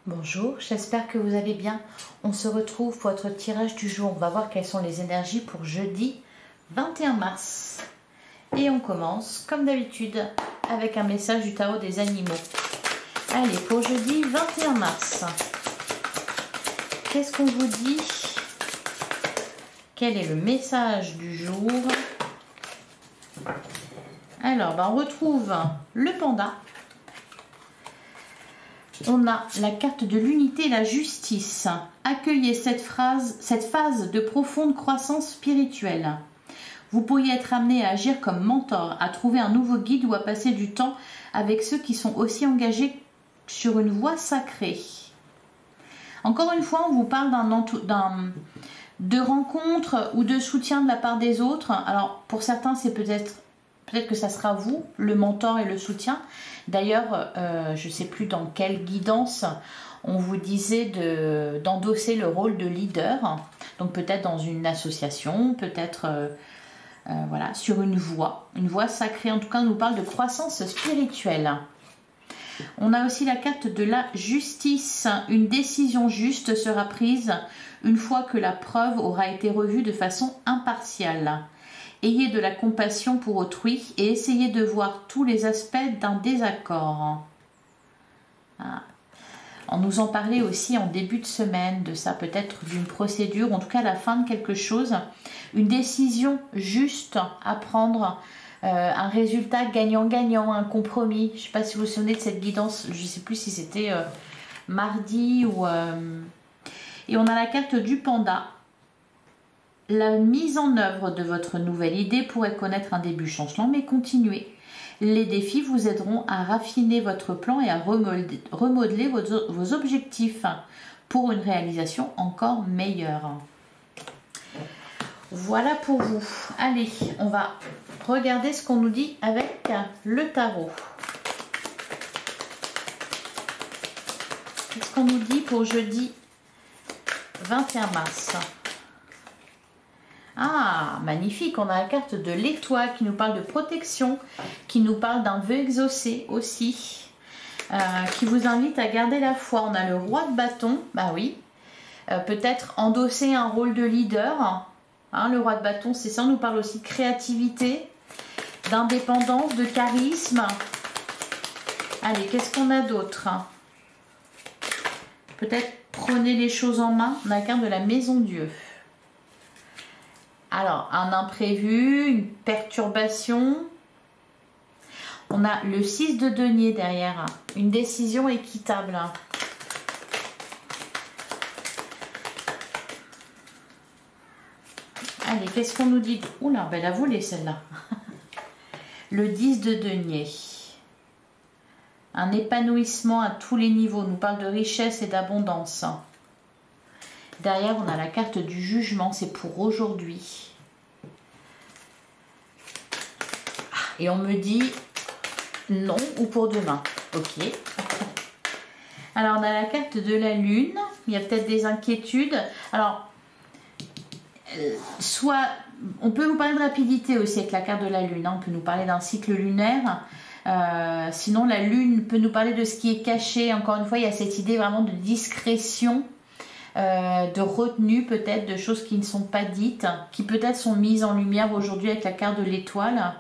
Bonjour, j'espère que vous allez bien. On se retrouve pour votre tirage du jour. On va voir quelles sont les énergies pour jeudi 21 mars. Et on commence, comme d'habitude, avec un message du tarot des animaux. Allez, pour jeudi 21 mars, qu'est-ce qu'on vous dit? Quel est le message du jour? Alors, on retrouve le panda. On a la carte de l'unité et la justice. Accueillez cette phase de profonde croissance spirituelle. Vous pourriez être amené à agir comme mentor, à trouver un nouveau guide ou à passer du temps avec ceux qui sont aussi engagés sur une voie sacrée. Encore une fois, on vous parle de rencontres ou de soutien de la part des autres. Alors, pour certains, c'est peut-être que ça sera vous, le mentor et le soutien. D'ailleurs, je ne sais plus dans quelle guidance on vous disait d'endosser le rôle de leader. Donc peut-être dans une association, peut-être voilà, sur une voie sacrée. En tout cas, on nous parle de croissance spirituelle. On a aussi la carte de la justice. Une décision juste sera prise une fois que la preuve aura été revue de façon impartiale. Ayez de la compassion pour autrui et essayez de voir tous les aspects d'un désaccord. Ah. On nous en parlait aussi en début de semaine, de ça peut-être d'une procédure, en tout cas la fin de quelque chose. Une décision juste à prendre, un résultat gagnant-gagnant, un compromis. Je ne sais pas si vous vous souvenez de cette guidance, je ne sais plus si c'était mardi ou... Et on a la carte du panda. La mise en œuvre de votre nouvelle idée pourrait connaître un début chancelant, mais continuez. Les défis vous aideront à raffiner votre plan et à remodeler vos objectifs pour une réalisation encore meilleure. Voilà pour vous. Allez, on va regarder ce qu'on nous dit avec le tarot. Qu'est-ce qu'on nous dit pour jeudi 21 mars? Ah, magnifique, on a la carte de l'étoile qui nous parle de protection, qui nous parle d'un vœu exaucé aussi, qui vous invite à garder la foi. On a le roi de bâton, bah oui, peut-être endosser un rôle de leader, hein, le roi de bâton, c'est ça, on nous parle aussi de créativité, d'indépendance, de charisme. Allez, qu'est-ce qu'on a d'autre? Peut-être prenez les choses en main, on a la carte de la maison Dieu. Alors, un imprévu, une perturbation. On a le 6 de denier derrière. Une décision équitable. Allez, qu'est-ce qu'on nous dit? Oula, belle à voler celle-là. Le 10 de denier. Un épanouissement à tous les niveaux. On nous parle de richesse et d'abondance. Derrière, on a la carte du jugement, c'est pour aujourd'hui. Et on me dit non ou pour demain. Ok. Alors, on a la carte de la lune. Il y a peut-être des inquiétudes. Alors, soit, on peut vous parler de rapidité aussi avec la carte de la lune. Hein. On peut nous parler d'un cycle lunaire. Sinon, la lune peut nous parler de ce qui est caché. Encore une fois, il y a cette idée vraiment de discrétion. De retenue peut-être, de choses qui ne sont pas dites, qui peut-être sont mises en lumière aujourd'hui avec la carte de l'étoile.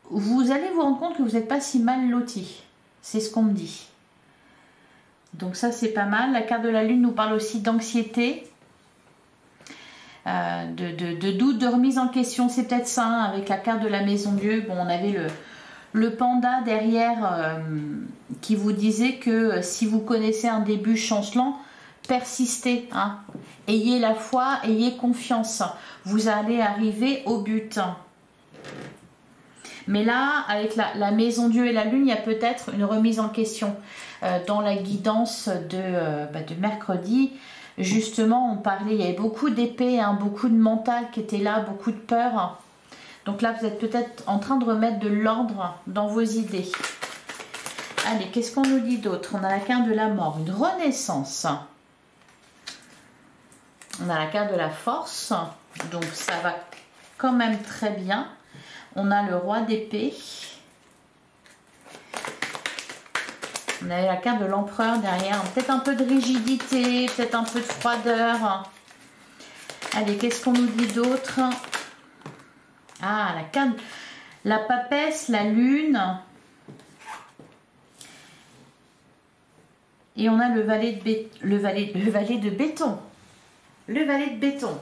Vous allez vous rendre compte que vous n'êtes pas si mal loti. C'est ce qu'on me dit. Donc ça, c'est pas mal. La carte de la lune nous parle aussi d'anxiété, de doute, de remise en question. C'est peut-être ça, hein, avec la carte de la maison Dieu. Bon, on avait le panda derrière qui vous disait que si vous connaissez un début chancelant, persistez, hein. Ayez la foi, ayez confiance, vous allez arriver au but. Mais là, avec la maison Dieu et la lune, il y a peut-être une remise en question. Dans la guidance de mercredi, justement, on parlait, il y avait beaucoup d'épées, hein, beaucoup de mental qui était là, beaucoup de peur. Donc là, vous êtes peut-être en train de remettre de l'ordre dans vos idées. Allez, qu'est-ce qu'on nous dit d'autre? On a la carte de la mort, une renaissance. On a la carte de la force, donc ça va quand même très bien. On a le roi d'épée. On a la carte de l'empereur derrière. Peut-être un peu de rigidité, peut-être un peu de froideur. Allez, qu'est-ce qu'on nous dit d'autre? Ah, la carte, la papesse, la lune. Et on a le valet de béton. Le valet de béton.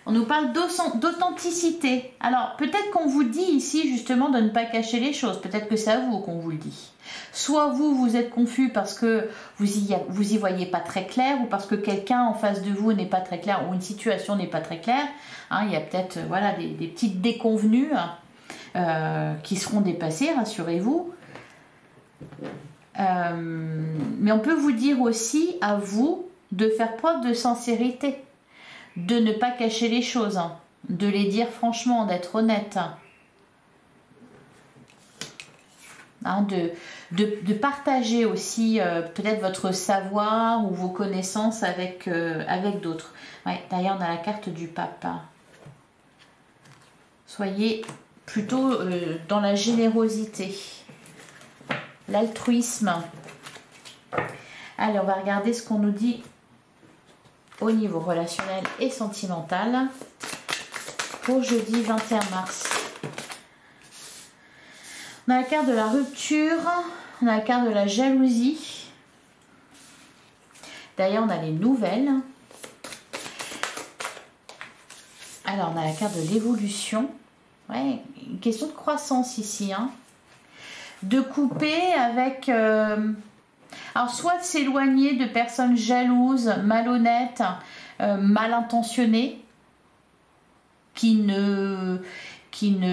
On nous parle d'authenticité. Alors, peut-être qu'on vous dit ici justement de ne pas cacher les choses. Peut-être que c'est à vous qu'on vous le dit. Soit vous êtes confus parce que vous y voyez pas très clair, ou parce que quelqu'un en face de vous n'est pas très clair, ou une situation n'est pas très claire. Hein, il y a peut-être voilà, des petites déconvenues qui seront dépassées, rassurez-vous. Mais on peut vous dire aussi à vous de faire preuve de sincérité, de ne pas cacher les choses, hein, de les dire franchement, d'être honnête, hein, de partager aussi peut-être votre savoir ou vos connaissances avec d'autres. Ouais, d'ailleurs on a la carte du pape. Soyez plutôt dans la générosité, l'altruisme. Allez, on va regarder ce qu'on nous dit au niveau relationnel et sentimental pour jeudi 21 mars. On a la carte de la rupture, on a la carte de la jalousie. D'ailleurs, on a les nouvelles. Alors, on a la carte de l'évolution. Ouais, une question de croissance ici, hein. De couper avec... alors, soit de s'éloigner de personnes jalouses, malhonnêtes, mal intentionnées, qui ne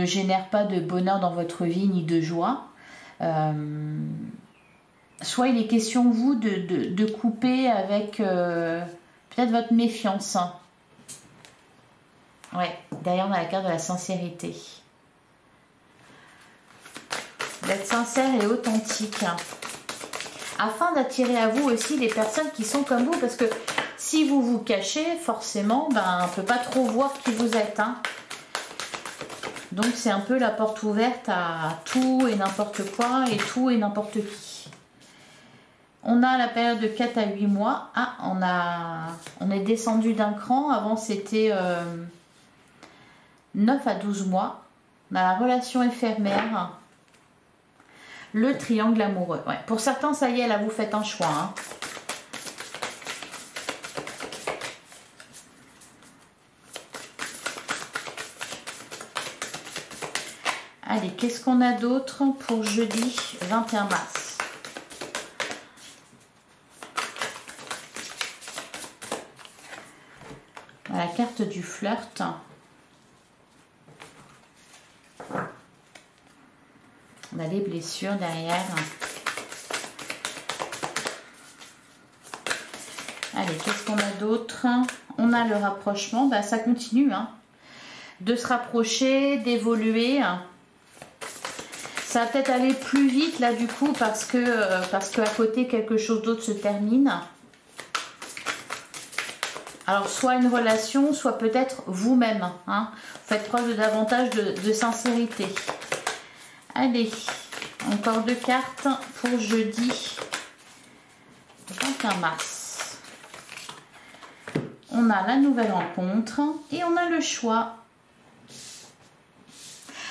génèrent pas de bonheur dans votre vie ni de joie. Soit il est question, vous, de couper avec peut-être votre méfiance. Ouais, derrière on a la carte de la sincérité. D'être sincère et authentique. Afin d'attirer à vous aussi les personnes qui sont comme vous. Parce que si vous vous cachez, forcément, ben, on ne peut pas trop voir qui vous êtes. Hein. Donc c'est un peu la porte ouverte à tout et n'importe quoi et tout et n'importe qui. On a la période de 4 à 8 mois. Ah, on est descendu d'un cran. Avant c'était 9 à 12 mois. On a la relation éphémère. Le triangle amoureux. Ouais. Pour certains, ça y est, là, vous faites un choix. Hein. Allez, qu'est-ce qu'on a d'autre pour jeudi 21 mars? La carte du flirt. On a les blessures derrière. Allez, qu'est-ce qu'on a d'autre? On a le rapprochement. Bah, ça continue. Hein. De se rapprocher, d'évoluer. Ça va peut-être aller plus vite là du coup parce que à côté quelque chose d'autre se termine. Alors soit une relation, soit peut-être vous-même. Hein. Faites preuve de davantage de sincérité. Allez, encore 2 cartes pour jeudi 21 mars. On a la nouvelle rencontre et on a le choix.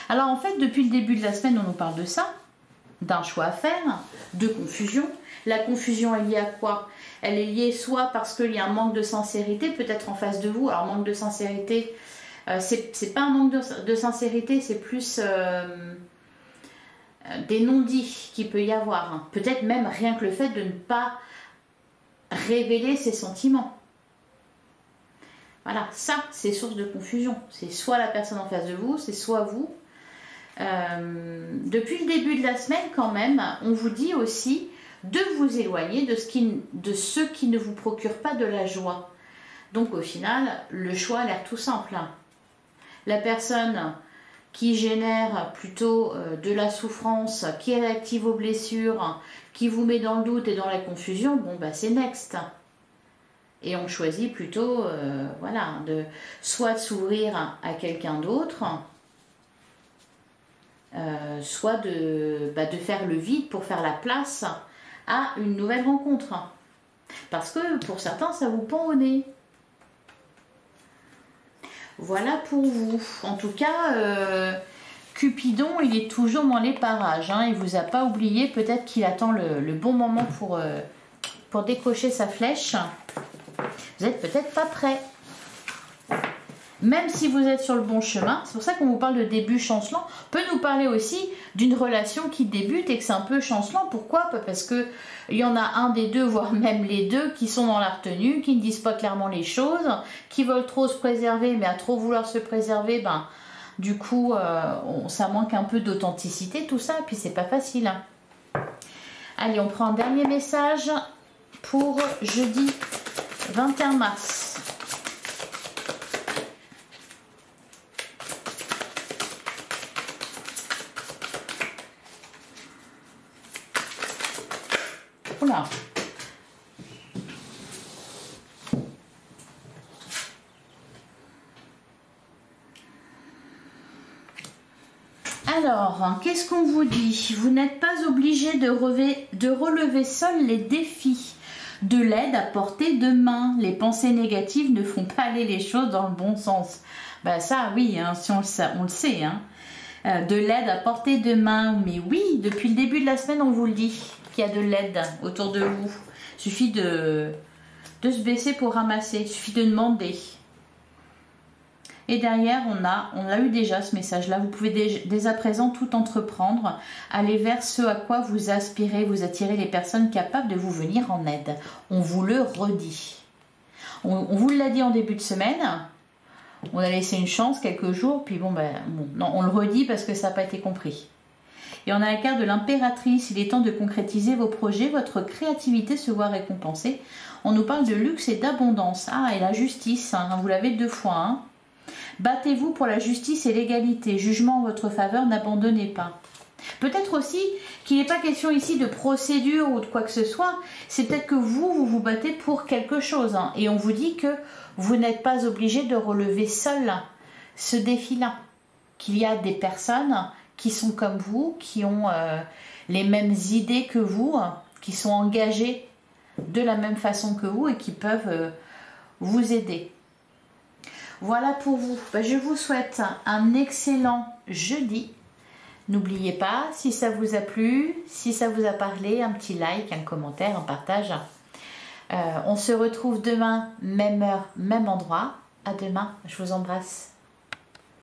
Alors en fait, depuis le début de la semaine, on nous parle de ça, d'un choix à faire, de confusion. La confusion est liée à quoi? Elle est liée soit parce qu'il y a un manque de sincérité, peut-être en face de vous. Alors manque de sincérité, c'est pas un manque de sincérité, c'est plus... des non-dits qu'il peut y avoir. Hein. Peut-être même rien que le fait de ne pas révéler ses sentiments. Voilà, ça, c'est source de confusion. C'est soit la personne en face de vous, c'est soit vous. Depuis le début de la semaine, quand même, on vous dit aussi de vous éloigner de ceux qui ne vous procurent pas de la joie. Donc, au final, le choix a l'air tout simple. Hein. La personne... qui génère plutôt de la souffrance, qui est réactive aux blessures, qui vous met dans le doute et dans la confusion, bon bah c'est next. Et on choisit plutôt, voilà, soit de s'ouvrir à quelqu'un d'autre, soit de faire le vide pour faire la place à une nouvelle rencontre. Parce que pour certains, ça vous pend au nez. Voilà pour vous. En tout cas, Cupidon, il est toujours dans les parages. Hein. Il ne vous a pas oublié. Peut-être qu'il attend le bon moment pour décocher sa flèche. Vous n'êtes peut-être pas prêt. Même si vous êtes sur le bon chemin, c'est pour ça qu'on vous parle de début chancelant. On peut nous parler aussi d'une relation qui débute et que c'est un peu chancelant. Pourquoi? Parce qu'il y en a un des deux, voire même les deux, qui sont dans la retenue, qui ne disent pas clairement les choses, qui veulent trop se préserver, mais à trop vouloir se préserver, ben, du coup, ça manque un peu d'authenticité, tout ça, et puis c'est pas facile. Allez, on prend un dernier message pour jeudi 21 mars. Oula. Alors, qu'est-ce qu'on vous dit? Vous n'êtes pas obligé de relever seul les défis. De l'aide à portée de main. Les pensées négatives ne font pas aller les choses dans le bon sens. Ben ça, oui, hein, si on le sait. Hein. De l'aide à portée de main. Mais oui, depuis le début de la semaine, on vous le dit qu'il y a de l'aide autour de vous. Il suffit de se baisser pour ramasser. Il suffit de demander. Et derrière, on a eu déjà ce message-là. Vous pouvez dès à présent tout entreprendre, aller vers ce à quoi vous aspirez, vous attirez les personnes capables de vous venir en aide. On vous le redit. On vous l'a dit en début de semaine. On a laissé une chance quelques jours, puis bon, non, on le redit parce que ça n'a pas été compris. Et on a la carte de l'impératrice. Il est temps de concrétiser vos projets, votre créativité se voit récompensée. On nous parle de luxe et d'abondance. Ah, et la justice, hein, vous l'avez 2 fois, hein. Battez-vous pour la justice et l'égalité. Jugement en votre faveur, n'abandonnez pas. Peut-être aussi qu'il n'est pas question ici de procédure ou de quoi que ce soit. C'est peut-être que vous vous battez pour quelque chose. Hein, et on vous dit que vous n'êtes pas obligé de relever seul ce défi-là. Qu'il y a des personnes qui sont comme vous, qui ont les mêmes idées que vous, qui sont engagées de la même façon que vous et qui peuvent vous aider. Voilà pour vous. Je vous souhaite un excellent jeudi. N'oubliez pas, si ça vous a plu, si ça vous a parlé, un petit like, un commentaire, un partage. On se retrouve demain, même heure, même endroit. À demain, je vous embrasse.